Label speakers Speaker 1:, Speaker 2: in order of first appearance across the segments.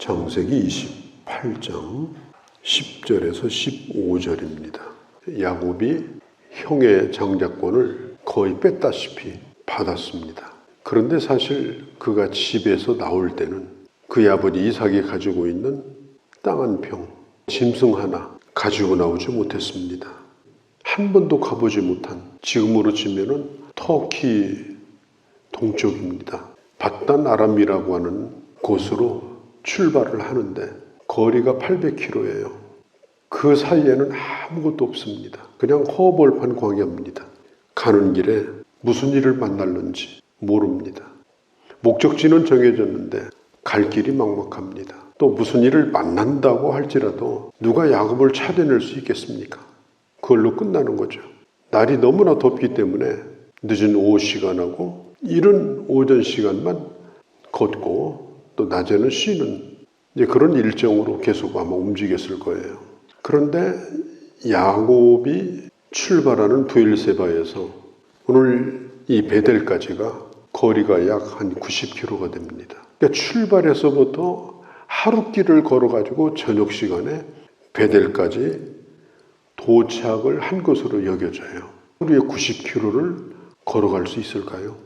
Speaker 1: 창세기 28장 10절에서 15절입니다. 야곱이 형의 장자권을 거의 뺐다시피 받았습니다. 그런데 사실 그가 집에서 나올 때는 그의 아버지 이삭이 가지고 있는 땅 한 평, 짐승 하나 가지고 나오지 못했습니다. 한 번도 가보지 못한, 지금으로 치면은 터키 동쪽입니다. 바단 아람이라고 하는 곳으로 출발을 하는데 거리가 800km예요. 그 사이에는 아무것도 없습니다. 그냥 허벌판 광야입니다. 가는 길에 무슨 일을 만날는지 모릅니다. 목적지는 정해졌는데 갈 길이 막막합니다. 또 무슨 일을 만난다고 할지라도 누가 야곱을 찾아낼 수 있겠습니까? 그걸로 끝나는 거죠. 날이 너무나 덥기 때문에 늦은 오후 시간하고 이른 오전 시간만 걷고 또 낮에는 쉬는 그런 일정으로 계속 아마 움직였을 거예요. 그런데 야곱이 출발하는 브엘세바에서 오늘 이 베델까지가 거리가 약 한 90km가 됩니다. 그러니까 출발해서부터 하루 길을 걸어가지고 저녁 시간에 베델까지 도착을 한 것으로 여겨져요. 하루에 90km를 걸어갈 수 있을까요?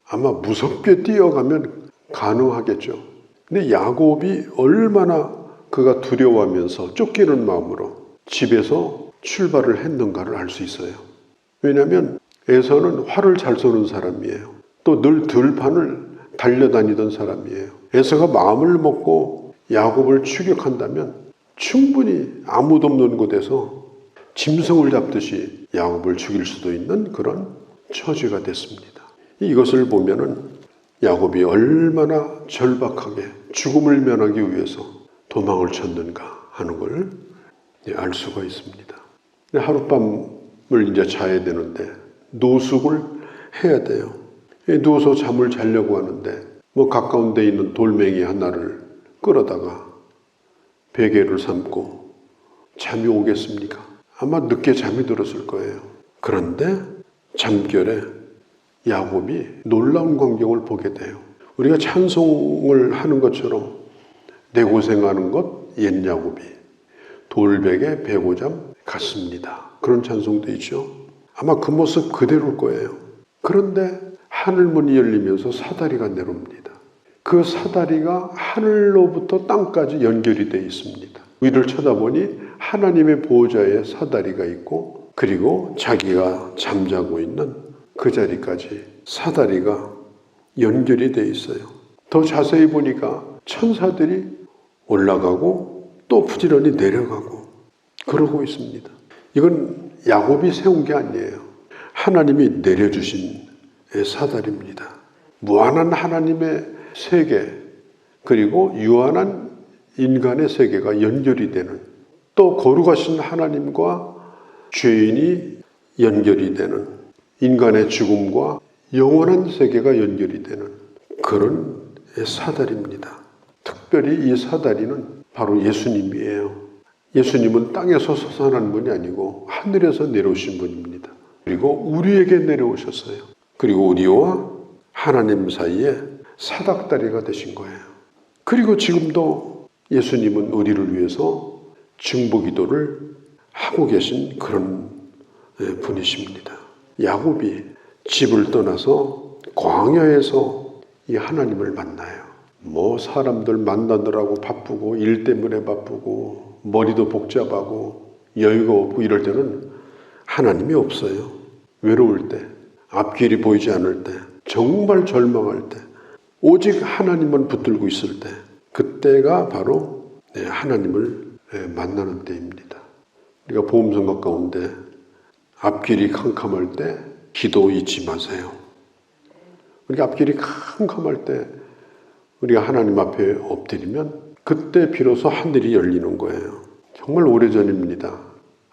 Speaker 1: 아마 무섭게 뛰어가면 가능하겠죠. 근데 야곱이 얼마나 그가 두려워하면서 쫓기는 마음으로 집에서 출발을 했는가를 알 수 있어요. 왜냐하면 에서는 활을 잘 쏘는 사람이에요. 또 늘 들판을 달려다니던 사람이에요. 에서가 마음을 먹고 야곱을 추격한다면 충분히 아무도 없는 곳에서 짐승을 잡듯이 야곱을 죽일 수도 있는 그런 처지가 됐습니다. 이것을 보면은 야곱이 얼마나 절박하게 죽음을 면하기 위해서 도망을 쳤는가 하는 걸 알 수가 있습니다. 하룻밤을 이제 자야 되는데 노숙을 해야 돼요. 누워서 잠을 자려고 하는데 가까운 데 있는 돌멩이 하나를 끌어다가 베개를 삼고 잠이 오겠습니까? 아마 늦게 잠이 들었을 거예요. 그런데 잠결에 야곱이 놀라운 광경을 보게 돼요. 우리가 찬송을 하는 것처럼 내 고생하는 것 옛 야곱이 돌베개 베고잠 같습니다. 그런 찬송도 있죠. 아마 그 모습 그대로일 거예요. 그런데 하늘문이 열리면서 사다리가 내려옵니다. 그 사다리가 하늘로부터 땅까지 연결이 되어 있습니다. 위를 쳐다보니 하나님의 보호자의 사다리가 있고 그리고 자기가 잠자고 있는 그 자리까지 사다리가 연결이 되어 있어요. 더 자세히 보니까 천사들이 올라가고 또 부지런히 내려가고 그러고 있습니다. 이건 야곱이 세운 게 아니에요. 하나님이 내려주신 사다리입니다. 무한한 하나님의 세계 그리고 유한한 인간의 세계가 연결이 되는 또 거룩하신 하나님과 죄인이 연결이 되는 인간의 죽음과 영원한 세계가 연결이 되는 그런 사다리입니다. 특별히 이 사다리는 바로 예수님이에요. 예수님은 땅에서 솟아난 분이 아니고 하늘에서 내려오신 분입니다. 그리고 우리에게 내려오셨어요. 그리고 우리와 하나님 사이에 사닥다리가 되신 거예요. 그리고 지금도 예수님은 우리를 위해서 증보기도를 하고 계신 그런 분이십니다. 야곱이 집을 떠나서 광야에서 이 하나님을 만나요. 사람들 만나느라고 바쁘고 일 때문에 바쁘고 머리도 복잡하고 여유가 없고 이럴 때는 하나님이 없어요. 외로울 때, 앞길이 보이지 않을 때, 정말 절망할 때, 오직 하나님만 붙들고 있을 때, 그때가 바로 하나님을 만나는 때입니다. 우리가 보험성가 가운데 앞길이 캄캄할 때 기도 잊지 마세요. 우리가 앞길이 캄캄할 때 우리가 하나님 앞에 엎드리면 그때 비로소 하늘이 열리는 거예요. 정말 오래전입니다.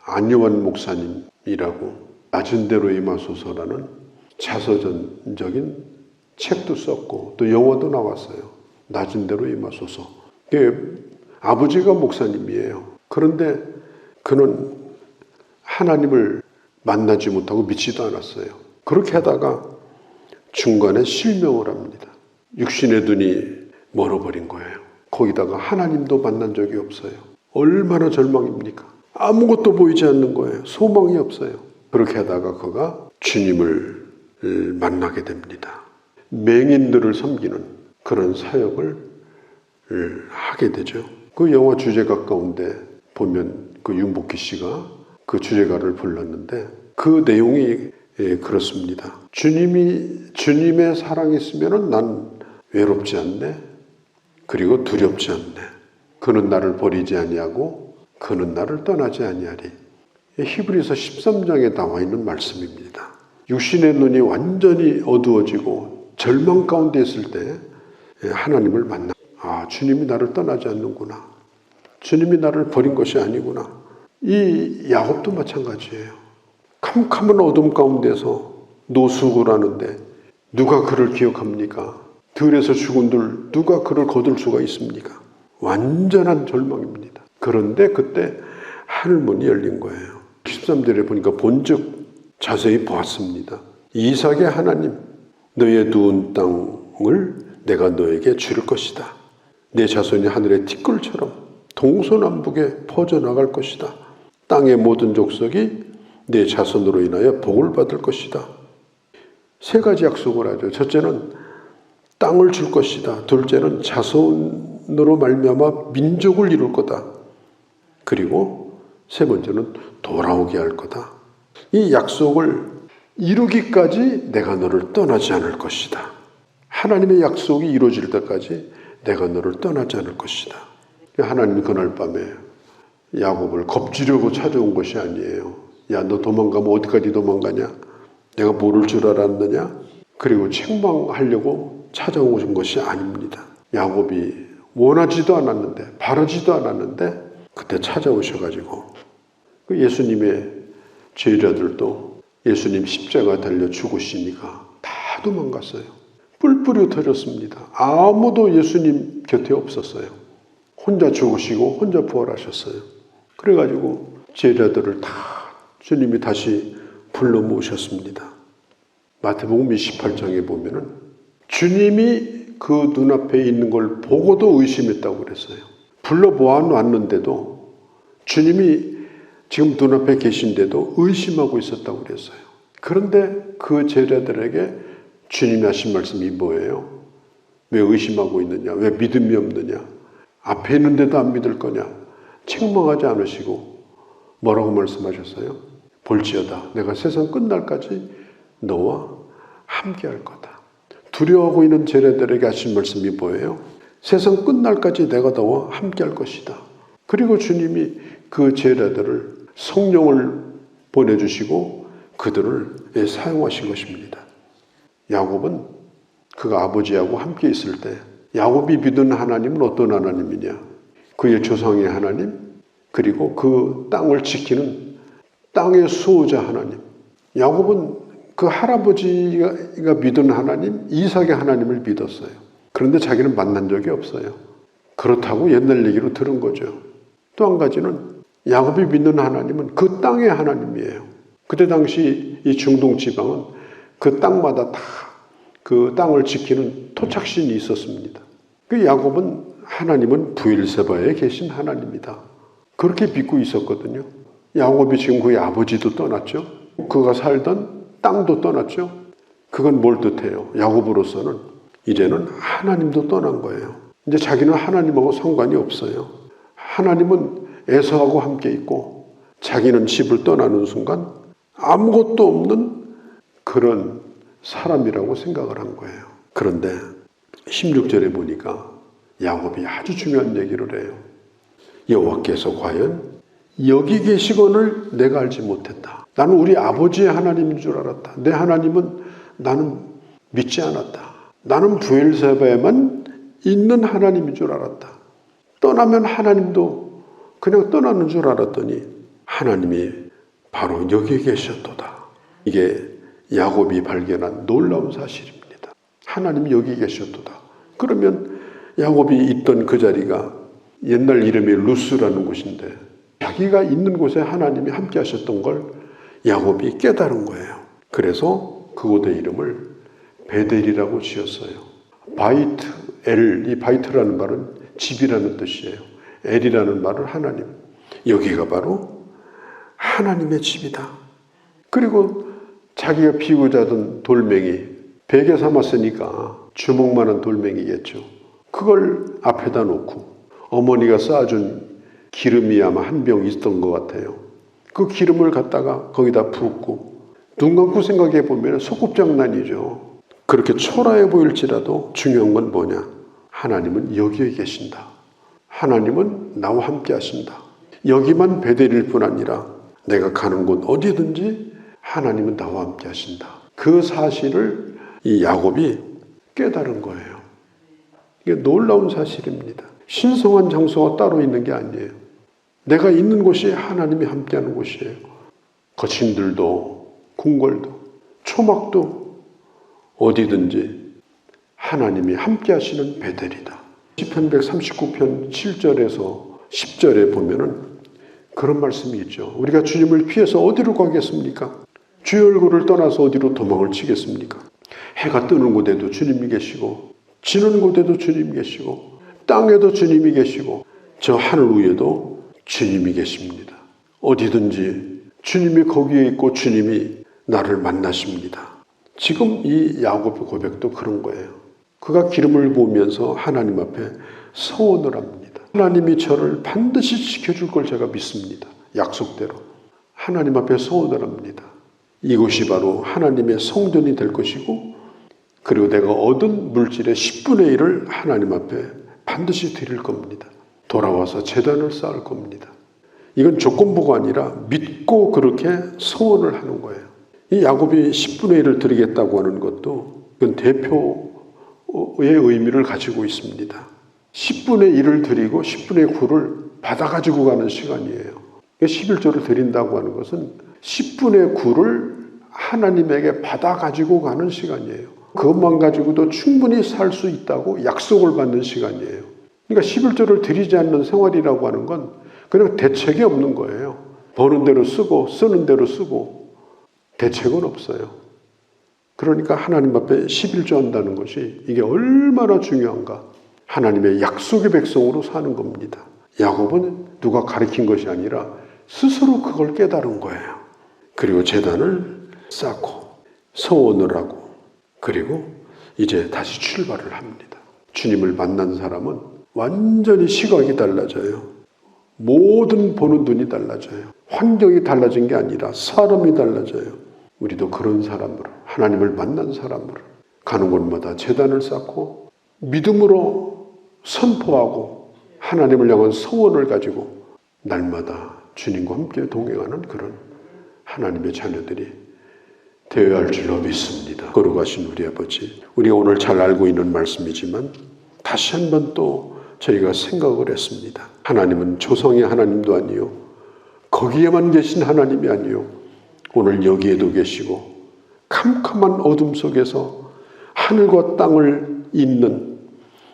Speaker 1: 안요한 목사님이라고 낮은 대로 임하소서라는 자서전적인 책도 썼고 또 영어도 나왔어요. 낮은 대로 임하소서. 아버지가 목사님이에요. 그런데 그는 하나님을 만나지 못하고 믿지도 않았어요. 그렇게 하다가 중간에 실명을 합니다. 육신의 눈이 멀어버린 거예요. 거기다가 하나님도 만난 적이 없어요. 얼마나 절망입니까? 아무것도 보이지 않는 거예요. 소망이 없어요. 그렇게 하다가 그가 주님을 만나게 됩니다. 맹인들을 섬기는 그런 사역을 하게 되죠. 그 영화 주제가 가운데 보면 그 윤복희 씨가 그 주제가를 불렀는데 그 내용이 그렇습니다. 주님의 사랑이 있으면 난 외롭지 않네. 그리고 두렵지 않네. 그는 나를 버리지 아니하고 그는 나를 떠나지 아니하리. 히브리서 13장에 나와 있는 말씀입니다. 육신의 눈이 완전히 어두워지고 절망 가운데 있을 때 하나님을 만나. 주님이 나를 떠나지 않는구나. 주님이 나를 버린 것이 아니구나. 이 야곱도 마찬가지예요. 캄캄한 어둠 가운데서 노숙을 하는데 누가 그를 기억합니까? 들에서 죽은들 누가 그를 거둘 수가 있습니까? 완전한 절망입니다. 그런데 그때 하늘문이 열린 거예요. 13절에 보니까 본즉 자세히 보았습니다. 이삭의 하나님, 너의 누운 땅을 내가 너에게 줄 것이다. 내 자손이 하늘의 티끌처럼 동서남북에 퍼져나갈 것이다. 땅의 모든 족속이 내 자손으로 인하여 복을 받을 것이다. 세 가지 약속을 하죠. 첫째는 땅을 줄 것이다. 둘째는 자손으로 말미암아 민족을 이룰 거다. 그리고 세 번째는 돌아오게 할 거다. 이 약속을 이루기까지 내가 너를 떠나지 않을 것이다. 하나님의 약속이 이루어질 때까지 내가 너를 떠나지 않을 것이다. 하나님이 그날 밤에 야곱을 겁주려고 찾아온 것이 아니에요. 야, 너 도망가면 어디까지 도망가냐? 내가 모를 줄 알았느냐? 그리고 책망하려고 찾아오신 것이 아닙니다. 야곱이 원하지도 않았는데, 바라지도 않았는데 그때 찾아오셔가지고 그 예수님의 제자들도 예수님 십자가 달려 죽으시니까 다 도망갔어요. 뿔뿔이 흩어졌습니다. 아무도 예수님 곁에 없었어요. 혼자 죽으시고 혼자 부활하셨어요. 그래가지고 제자들을 다 주님이 다시 불러 모으셨습니다. 마태복음 28장에 보면은 주님이 그 눈앞에 있는 걸 보고도 의심했다고 그랬어요. 불러 모아놨는데도 주님이 지금 눈앞에 계신데도 의심하고 있었다고 그랬어요. 그런데 그 제자들에게 주님이 하신 말씀이 뭐예요? 왜 의심하고 있느냐? 왜 믿음이 없느냐? 앞에 있는데도 안 믿을 거냐? 책망하지 않으시고 뭐라고 말씀하셨어요? 볼지어다 내가 세상 끝날까지 너와 함께 할 거다. 두려워하고 있는 제자들에게 하신 말씀이 뭐예요? 세상 끝날까지 내가 너와 함께 할 것이다. 그리고 주님이 그 제자들을 성령을 보내주시고 그들을 사용하신 것입니다. 야곱은 그가 아버지하고 함께 있을 때 야곱이 믿는 하나님은 어떤 하나님이냐? 그의 조상의 하나님, 그리고 그 땅을 지키는 땅의 수호자 하나님. 야곱은 그 할아버지가 믿은 하나님, 이삭의 하나님을 믿었어요. 그런데 자기는 만난 적이 없어요. 그렇다고 옛날 얘기로 들은 거죠. 또 한 가지는 야곱이 믿는 하나님은 그 땅의 하나님이에요. 그때 당시 이 중동 지방은 그 땅마다 다 그 땅을 지키는 토착신이 있었습니다. 그 야곱은 하나님은 부엘세바에 계신 하나님이다. 그렇게 믿고 있었거든요. 야곱이 지금 그의 아버지도 떠났죠. 그가 살던 땅도 떠났죠. 그건 뭘 뜻해요? 야곱으로서는 이제는 하나님도 떠난 거예요. 이제 자기는 하나님하고 상관이 없어요. 하나님은 에서하고 함께 있고 자기는 집을 떠나는 순간 아무것도 없는 그런 사람이라고 생각을 한 거예요. 그런데 16절에 보니까 야곱이 아주 중요한 얘기를 해요. 여호와께서 과연 여기 계시거늘 내가 알지 못했다. 나는 우리 아버지의 하나님인 줄 알았다. 내 하나님은 나는 믿지 않았다. 나는 부엘세바에만 있는 하나님인 줄 알았다. 떠나면 하나님도 그냥 떠나는 줄 알았더니 하나님이 바로 여기 계셨도다. 이게 야곱이 발견한 놀라운 사실입니다. 하나님이 여기 계셨도다. 그러면 야곱이 있던 그 자리가 옛날 이름이 루스라는 곳인데 자기가 있는 곳에 하나님이 함께 하셨던 걸 야곱이 깨달은 거예요. 그래서 그곳의 이름을 베델이라고 지었어요. 바이트 엘, 이 바이트라는 말은 집이라는 뜻이에요. 엘이라는 말은 하나님. 여기가 바로 하나님의 집이다. 그리고 자기가 피우고자 하던 돌멩이, 베개 삼았으니까 주먹만한 돌멩이겠죠. 그걸 앞에다 놓고 어머니가 쌓아준 기름이 아마 한 병 있었던 것 같아요. 그 기름을 갖다가 거기다 붓고 눈 감고 생각해 보면 소꿉장난이죠. 그렇게 초라해 보일지라도 중요한 건 뭐냐? 하나님은 여기에 계신다. 하나님은 나와 함께 하신다. 여기만 베델일 뿐 아니라 내가 가는 곳 어디든지 하나님은 나와 함께 하신다. 그 사실을 이 야곱이 깨달은 거예요. 이게 놀라운 사실입니다. 신성한 장소가 따로 있는 게 아니에요. 내가 있는 곳이 하나님이 함께하는 곳이에요. 거친들도 궁궐도 초막도 어디든지 하나님이 함께하시는 베델이다. 시편 139편 7절에서 10절에 보면은 그런 말씀이 있죠. 우리가 주님을 피해서 어디로 가겠습니까? 주의 얼굴을 떠나서 어디로 도망을 치겠습니까? 해가 뜨는 곳에도 주님이 계시고 지는 곳에도 주님이 계시고 땅에도 주님이 계시고 저 하늘 위에도 주님이 계십니다. 어디든지 주님이 거기에 있고 주님이 나를 만나십니다. 지금 이 야곱의 고백도 그런 거예요. 그가 기름을 부으면서 하나님 앞에 서원을 합니다. 하나님이 저를 반드시 지켜줄 걸 제가 믿습니다. 약속대로 하나님 앞에 서원을 합니다. 이곳이 바로 하나님의 성전이 될 것이고 그리고 내가 얻은 물질의 10분의 1을 하나님 앞에 반드시 드릴 겁니다. 돌아와서 제단을 쌓을 겁니다. 이건 조건부가 아니라 믿고 그렇게 서원을 하는 거예요. 이 야곱이 10분의 1을 드리겠다고 하는 것도 이건 대표의 의미를 가지고 있습니다. 10분의 1을 드리고 10분의 9를 받아가지고 가는 시간이에요. 11조를 드린다고 하는 것은 10분의 9를 하나님에게 받아가지고 가는 시간이에요. 그것만 가지고도 충분히 살 수 있다고 약속을 받는 시간이에요. 그러니까 11조를 드리지 않는 생활이라고 하는 건 그냥 대책이 없는 거예요. 버는 대로 쓰고 쓰는 대로 쓰고 대책은 없어요. 그러니까 하나님 앞에 11조 한다는 것이 이게 얼마나 중요한가. 하나님의 약속의 백성으로 사는 겁니다. 야곱은 누가 가르친 것이 아니라 스스로 그걸 깨달은 거예요. 그리고 제단을 쌓고 서원을 하고 그리고 이제 다시 출발을 합니다. 주님을 만난 사람은 완전히 시각이 달라져요. 모든 보는 눈이 달라져요. 환경이 달라진 게 아니라 사람이 달라져요. 우리도 그런 사람으로 하나님을 만난 사람으로 가는 곳마다 제단을 쌓고 믿음으로 선포하고 하나님을 향한 소원을 가지고 날마다 주님과 함께 동행하는 그런 하나님의 자녀들이 되어야 할 줄로 믿습니다. 거룩하신 우리 아버지, 우리가 오늘 잘 알고 있는 말씀이지만 다시 한번 또 저희가 생각을 했습니다. 하나님은 조상의 하나님도 아니요 거기에만 계신 하나님이 아니요 오늘 여기에도 계시고 캄캄한 어둠 속에서 하늘과 땅을 잇는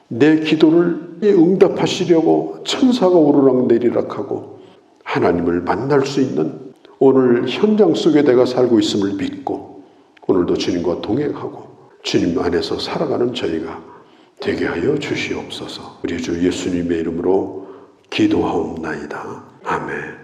Speaker 1: 내 기도를 응답하시려고 천사가 오르락내리락하고 하나님을 만날 수 있는 오늘 현장 속에 내가 살고 있음을 믿고 오늘도 주님과 동행하고 주님 안에서 살아가는 저희가 되게 하여 주시옵소서. 우리 주 예수님의 이름으로 기도하옵나이다. 아멘.